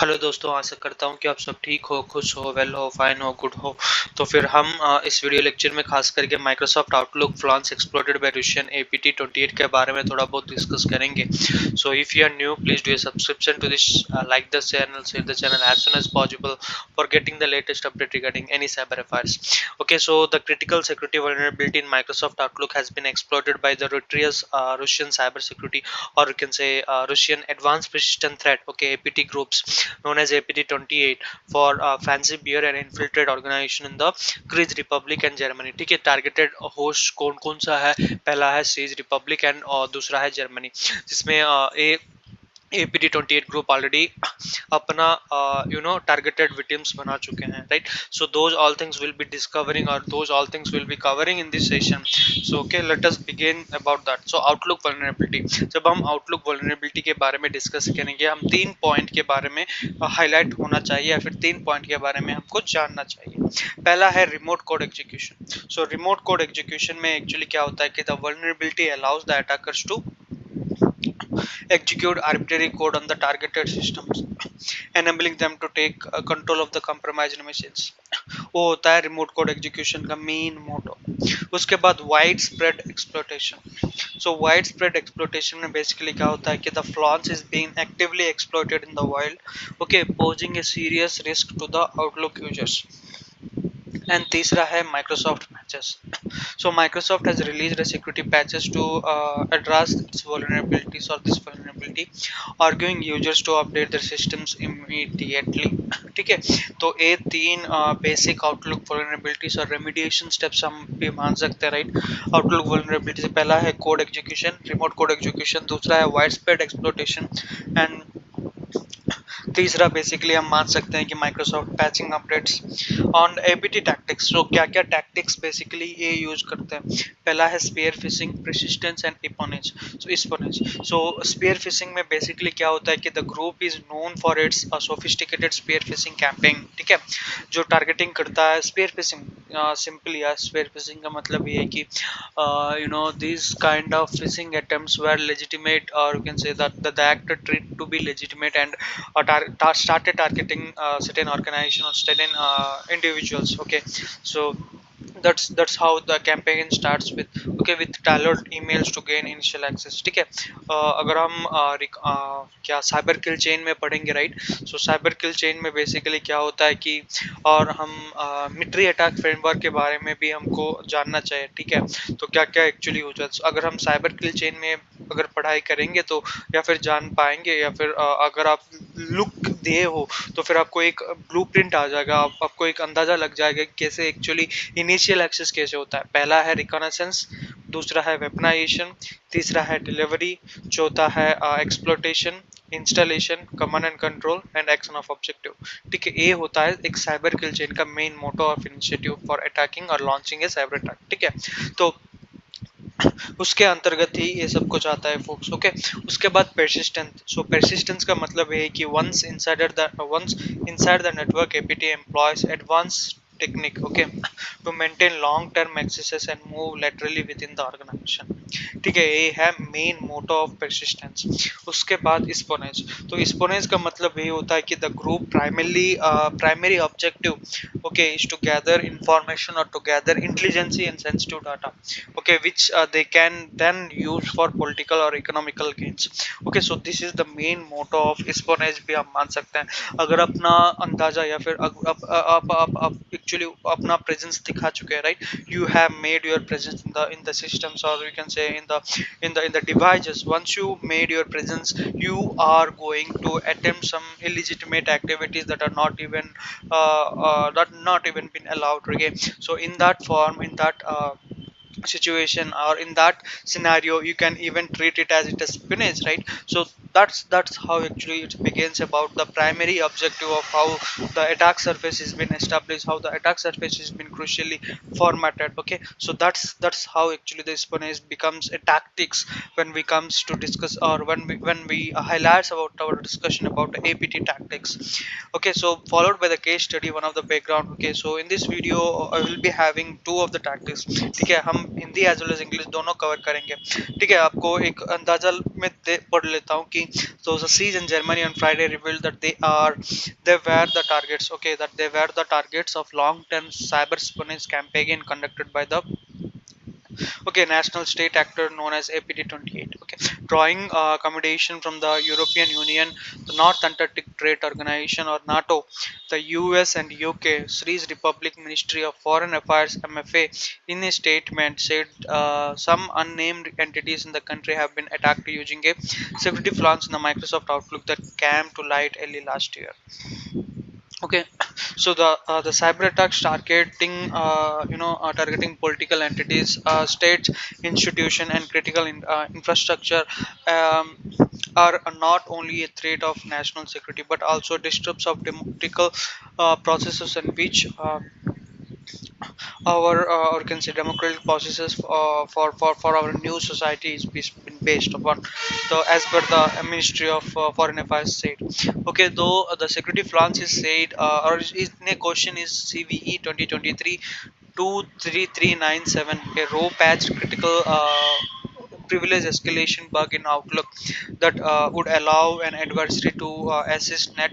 Hello दोस्तों, आशा करता हूँ कि आप सब ठीक हो, खुश हो, वेल हो, फाइन हो, गुड हो। तो फिर हम इस वीडियो लेक्चर में खास करके Microsoft Outlook flaws exploited by Russian APT 28 के बारे में थोड़ा बहुत डिस्कस करेंगे। So if you are new, please do subscription to this, like the channel, share the channel as soon as possible for getting the latest update regarding any cyber affairs. Okay, so the critical security vulnerability in Microsoft Outlook has been exploited by the notorious Russian cyber security, or you can say Russian advanced persistent threat, okay, APT groups known as APT28 for fancy beer and infiltrate organization in the Kyrgyz Republic and Germany. ठीक है, targeted host कौन कौन सा है? पहला है seize Republic and दूसरा है जर्मनी, जिसमें APT28 ग्रुप ऑलरेडी अपना टारगेटेड विक्टिम्स बना चुके हैं, right? So those all things will be discovering, और those all things will be covering in this session. So okay, let us begin about that. So Outlook vulnerability, जब हम outlook vulnerability के बारे में discuss करेंगे, हम 3 पॉइंट के बारे में हाईलाइट होना चाहिए, या फिर 3 पॉइंट के बारे में हमको जानना चाहिए. पहला है remote code execution. So remote code execution में एक्चुअली क्या होता है कि the vulnerability allows the attackers to execute arbitrary code on the targeted systems, enabling them to take control of the compromised machines. वो होता है रिमोट कोड एग्जीक्यूशन का main motto. उसके बाद wide spread exploitation. So wide spread exploitation में basically क्या होता है कि the flaws is being actively exploited in the wild, okay, posing a serious risk to the Outlook users. And तीसरा है Microsoft patches. So Microsoft has released a security patches to address its vulnerabilities or this vulnerability, arguing users to update their systems immediately. ठीक है, तो ये 3 basic outlook vulnerabilities और remediation steps हम भी मान सकते हैं, राइट? आउटलुक vulnerability से पहला है code execution, remote code execution. दूसरा है वाइड स्प्रेड एक्सप्लॉइटेशन, एंड तीसरा बेसिकली हम मान सकते हैं कि Microsoft patching updates on APT tactics. तो क्या क्या टैक्टिक्स बेसिकली ये यूज करते हैं? पहला है spear phishing, persistence and espionage. So spear phishing में बेसिकली क्या होता है कि the group is known for its sophisticated spear phishing campaign. ठीक है, जो टारगेटिंग करता है spear phishing, simply spear phishing का मतलब ये है कि these kind of phishing attempts were legitimate, or you can say that the actor treated to be legitimate, and started targeting certain organization or certain individuals. Okay, so that's how the campaign starts with, okay, with tailored emails to gain initial access. ठीक है, अगर हम क्या cyber kill chain में पढ़ेंगे, right? सो cyber kill chain में basically क्या होता है कि, और हम मिलिट्री अटैक फ्रेमवर्क के बारे में भी हमको जानना चाहिए. ठीक है, तो क्या क्या एक्चुअली हो जाता है अगर हम साइबर किल चेन में अगर पढ़ाई करेंगे, तो या फिर जान पाएंगे, या फिर अगर आप लुक दिए हो तो फिर आपको एक ब्लूप्रिंट आ जाएगा, आपको एक अंदाजा लग जाएगा कि कैसे एक्चुअली इनिशियल एक्सेस कैसे होता है. पहला है रिकॉग्निशंस, दूसरा है वेपनाइजेशन, तीसरा है डिलीवरी, चौथा है exploitation, installation, command and control, and action of objective. ठीक है, ये होता है एक साइबर किल चेन का main motto of initiative for attacking और लॉन्चिंग ए साइबर अटैक. ठीक है, तो उसके अंतर्गत ही ये सब कुछ आता है फोक्स. ओके, उसके बाद परसिस्टेंस. सो परसिस्टेंस का मतलब है कि once inside the network APT employs advance technique, okay, to maintain long term accesses and move laterally within the organization. ठीक है, ये है मेन मोटो ऑफ परसिस्टेंस. उसके बाद स्पोनेज. तो स्पोनेज का मतलब ये होता है कि the group primary objective, okay, is to gather information or to gather intelligence and sensitive data, okay, which they can then use for political or economical gains. Okay, so this is the main motto of espionage भी हम मान सकते हैं. अगर अपना अंदाजा या फिर आप एक्चुअली अपना प्रेजेंस दिखा चुके हैं, right? You have made your presence in the systems, और you can say in the devices. Once you made your presence, you are going to attempt some illegitimate activities that are not even been allowed. Okay, so in that form, in that situation, or in that scenario, you can even treat it as it is spinach, right? So that's how actually it begins about the primary objective of how the attack surface has been established, how the attack surface has been crucially formatted. Okay, so that's how actually the spinach becomes a tactics when we comes to discuss, or when we highlights about our discussion about the apt tactics. Okay, so followed by the case study, one of the background. Okay, so in this video I will be having two of the tactics. ठीक है, हम Hindi as well as English दोनों cover करेंगे. ठीक है, आपको एक अंदाजा में पढ़ लेता हूँ कि कि so the siege in Germany on Friday revealed that they were the targets, okay, that they were the targets of long-term cyber espionage campaign conducted by the, okay, national state actor known as APT28, okay, drawing accommodation from the European Union, the North Atlantic Trade Organization or NATO, the US and UK. Sri's Republic Ministry of Foreign Affairs MFA in a statement said some unnamed entities in the country have been attacked using a security flaws in the Microsoft Outlook that came to light early last year. Okay, so the cyber attacks targeting targeting political entities, states, institution, and critical infrastructure um, are not only a threat of national security but also disrupts of democratic processes in which our or can say democratic processes for our new society is been based upon the as per the Ministry of Foreign Affairs said. Okay, though the security flaws is said or is in a question is CVE 2023 23397, a row patched critical privilege escalation bug in Outlook that would allow an adversary to assist net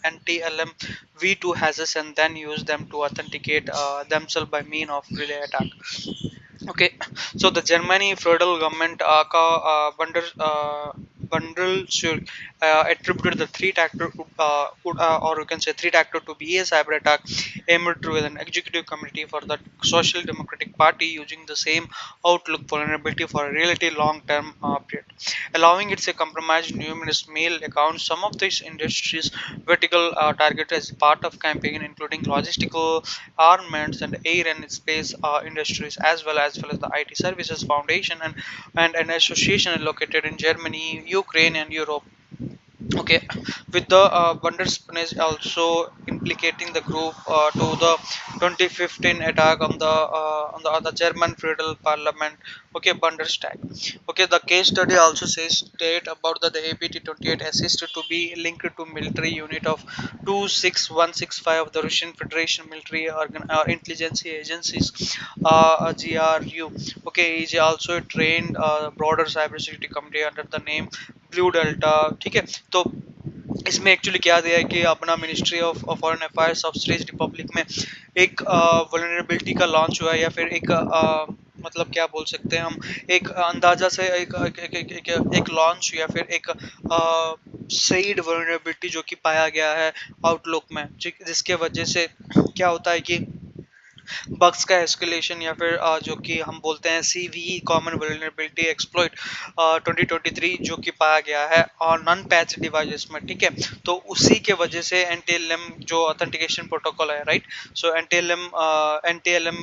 anti-LM v2 hashes and then use them to authenticate themselves by mean of relay attack. Okay, so the Germany federal government bundle should attributed the three actor or you can say three actor to be a cyber attack aimed through an executive committee for the Social Democratic Party using the same Outlook vulnerability for a relatively long term period, allowing its a compromised numerous mail accounts. Some of these industries vertical target as part of campaign, including logistical, armaments, and air and space industries, as well as the IT services foundation and an association located in Germany, Ukraine, and Europe. Okay, with the Bundespräsident also implicating the group to the 2015 attack on the German federal parliament. Okay, Bundestag. Okay, the case study also says state about the APT28 assisted to be linked to military unit of 26165 of the Russian Federation military intelligence agencies, GRU. Okay, is also trained broader cybersecurity committee under the name blue delta. ठीक है, तो इसमें actually क्या दिया है कि अपना ministry of foreign affairs of state Republic में एक वल्नरेबिलिटी का लॉन्च हुआ है या फिर एक मतलब क्या बोल सकते हैं हम, एक अंदाजा से एक लॉन्च या फिर एक सईड वल्नरेबिलिटी जो कि पाया गया है आउटलुक में, जिसके वजह से क्या होता है कि बग्स का एस्केलेशन या फिर जो कि हम बोलते हैं सीवी कॉमन वल्नरेबिलिटी एक्सप्लॉइट 2023 जो कि पाया गया है और नॉन पैच डिवाइसेस में, ठीक है, तो उसी के वजह से एनटीएलएम जो ऑथेंटिकेशन प्रोटोकॉल है, राइट, सो एनटीएलएम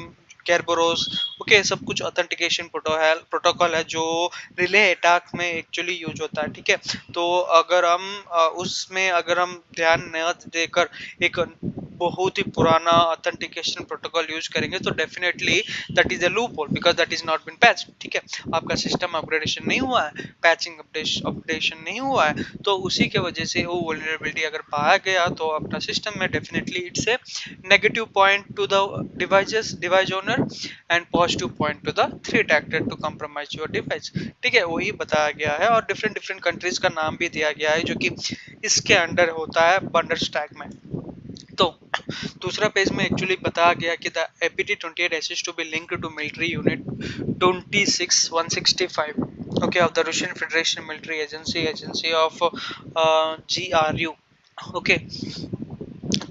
कैरबोरोस, ओके, सब कुछ ऑथेंटिकेशन प्रोटोकॉल है जो रिले अटैक में एक्चुअली यूज होता है, ठीक है, तो अगर हम उसमें अगर हम ध्यान न देकर एक बहुत ही पुराना ऑथेंटिकेशन प्रोटोकॉल यूज करेंगे तो definitely that is a loophole because that is not been patch, ठीक है, आपका सिस्टम अपग्रेडेशन नहीं हुआ है, पैचिंग अपडेशन नहीं हुआ है, तो उसी के वजह से वो वल्नरेबिलिटी अगर पाया गया तो अपना सिस्टम में definitely it's a negative point to the device owner and positive point to the threat actor to compromise your device, ठीक है, वही बताया गया है और डिफरेंट डिफरेंट कंट्रीज का नाम भी दिया गया है जो कि इसके अंडर होता है बंडरस्टैक में। तो दूसरा पेज में एक्चुअली बताया गया कि the APT28 assist to be linked to military unit 26165, okay, of the Russian Federation military agency of GRU, okay,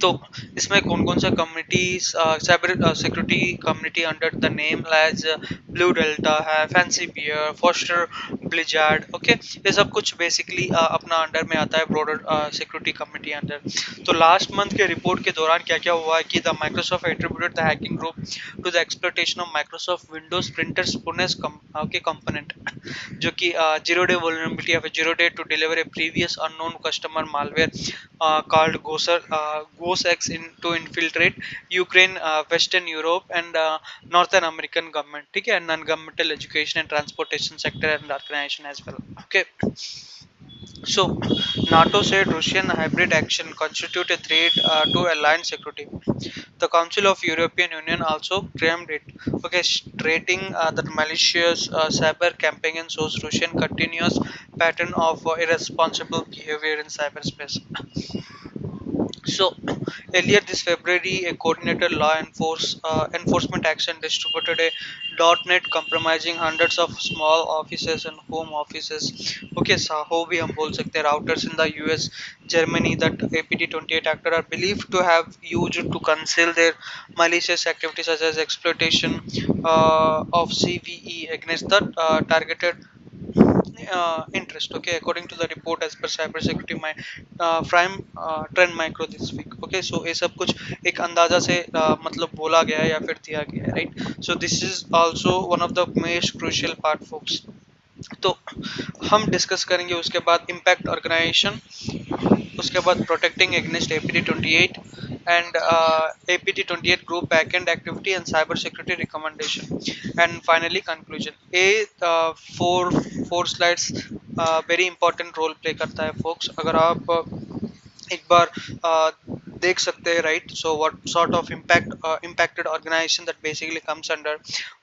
तो इसमें कौन कौन सा community cyber security community under the name as Blue Delta है, Fancy Bear, Forest Blizzard, okay, ये सब कुछ basically अपना अंडर में आता है ब्रॉडर सिक्योरिटी कम्युनिटी अंडर। तो लास्ट मंथ के रिपोर्ट के दौरान क्या क्या हुआ है कि the Microsoft attributed the hacking group to the exploitation of Microsoft Windows printers पुनेस के कंपोनेंट जो कि जीरो डे वल्नरेबिलिटी या फिर zero day to deliver a previous unknown customer malware called GOSX to infiltrate Ukraine, Western Europe, and Northern American government, ठीक है, non-governmental education and transportation sector and organization as well, okay। So, NATO said Russian hybrid action constitute a threat to allied security. The Council of European Union also claimed it. Okay, stating that malicious cyber campaign shows Russian continuous pattern of irresponsible behavior in cyberspace. So, earlier this February, a coordinated enforcement action distributed a .NET compromising hundreds of small offices and home offices. Okay, so how we हम बोल सकते हैं routers in the US, Germany that APT28 actor are believed to have used to conceal their malicious activities such as exploitation of CVE against the targeted interest. Okay, according to the report as per cybersecurity my prime trend micro this week. Okay, so ये सब कुछ एक अंदाजा से मतलब बोला गया है या फिर दिया गया है, right? So this is also one of the most crucial part folks. तो हम डिस्कस करेंगे उसके बाद इम्पैक्ट ऑर्गेनाइजेशन, उसके बाद protecting against APT28 and APT28 group backend activity and cyber security recommendation, and finally conclusion. Four slides very important role play करता है folks. अगर आप एक बार देख सकते हैं, right? So what sort of impacted organization that basically comes under.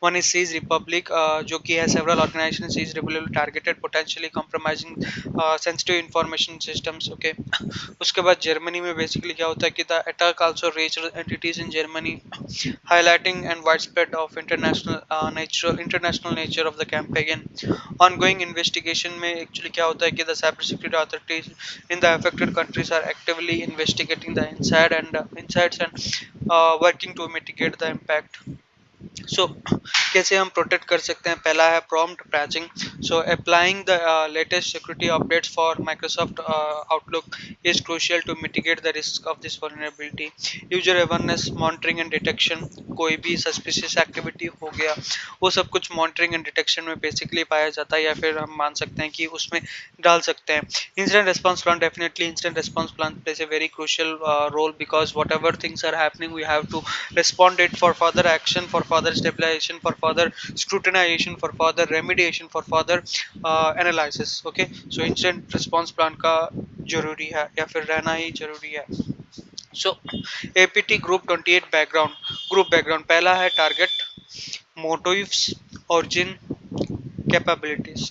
One is Seize Republic, जो कि है several organization Seize Republic targeted potentially compromising sensitive information systems. Okay, उसके बाद जर्मनी में बेसिकली क्या होता है कि the attack also reached entities in Germany, highlighting and widespread of international nature of the campaign. Ongoing investigation में actually क्या होता है कि the cyber security authorities in the affected countries are actively investigating the insights and working to mitigate the impact. सो कैसे हम protect कर सकते हैं? पहला है prompt patching. So applying the latest security updates for Microsoft Outlook is crucial to mitigate the risk of this vulnerability. User awareness, monitoring and detection. कोई भी suspicious activity हो गया वो सब कुछ मॉनिटरिंग एंड डिटेक्शन में बेसिकली पाया जाता है, या फिर हम मान सकते हैं कि उसमें डाल सकते हैं. Incident response plan, definitely incident response plan plays a very crucial role, because whatever things are happening we have to respond it for further action, for further stabilization, for further scrutinization, for further remediation, for further analysis. Okay, so instant response plan का जरूरी है या फिर रहना ही जरूरी है. So APT Group 28 background पहला है टारगेट, मोटिव्स, ओरिजिन, कैपेबिलिटीज.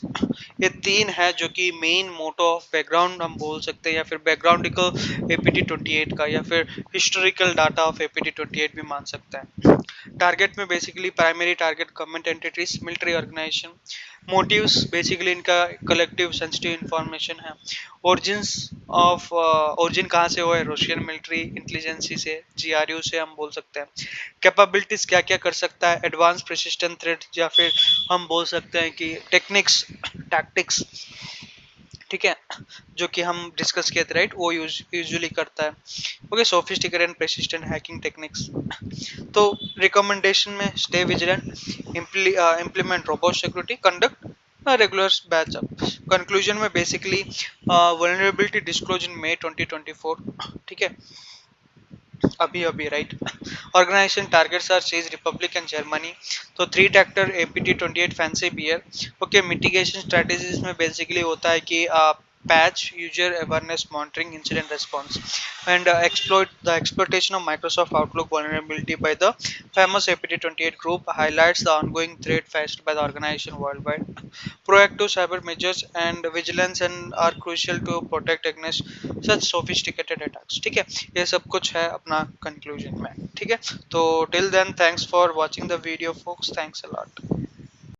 ये तीन है जो कि मेन मोटो ऑफ बैकग्राउंड हम बोल सकते हैं, या फिर बैकग्राउंडिकल APT28 का, या फिर हिस्टोरिकल डाटा ऑफ APT28 भी मान सकते हैं. टारगेट में basically primary target government entities, military organization. Motives basically इनका कलेक्टिव सेंसिटिव इंफॉर्मेशन है. ओरिजिन कहाँ से हुआ है? रशियन मिलिट्री इंटेलिजेंसी से, GRU से हम बोल सकते हैं. कैपेबिलिटीज क्या क्या कर सकता है? एडवांस प्रेसिस्टेंट थ्रेट, या फिर हम बोल सकते हैं कि टेक्निक्स, टैक्टिक्स, ठीक है, जो कि हम डिस्कस किए थे, राइट? वो यूजुअली करता है. Okay, sophisticated and persistent hacking techniques. तो रिकमेंडेशन में stay vigilant, implement robust security, conduct regular backup. Conclusion में basically vulnerability disclose in May 2024. ठीक है, अभी right. Organization targets are Czech Republic and Germany. तो 3 actor APT28 Fancy Bear. Okay, mitigation strategies में basically होता है कि patch, user awareness, monitoring, incident response, and the exploitation of Microsoft Outlook vulnerability by the famous APT28 group highlights the ongoing threat faced by the organization worldwide. Proactive cyber measures and vigilance and are crucial to protect against such sophisticated attacks. ठीक है, ये सब कुछ है अपना conclusion में. ठीक है, तो till then thanks for watching the video folks. Thanks a lot.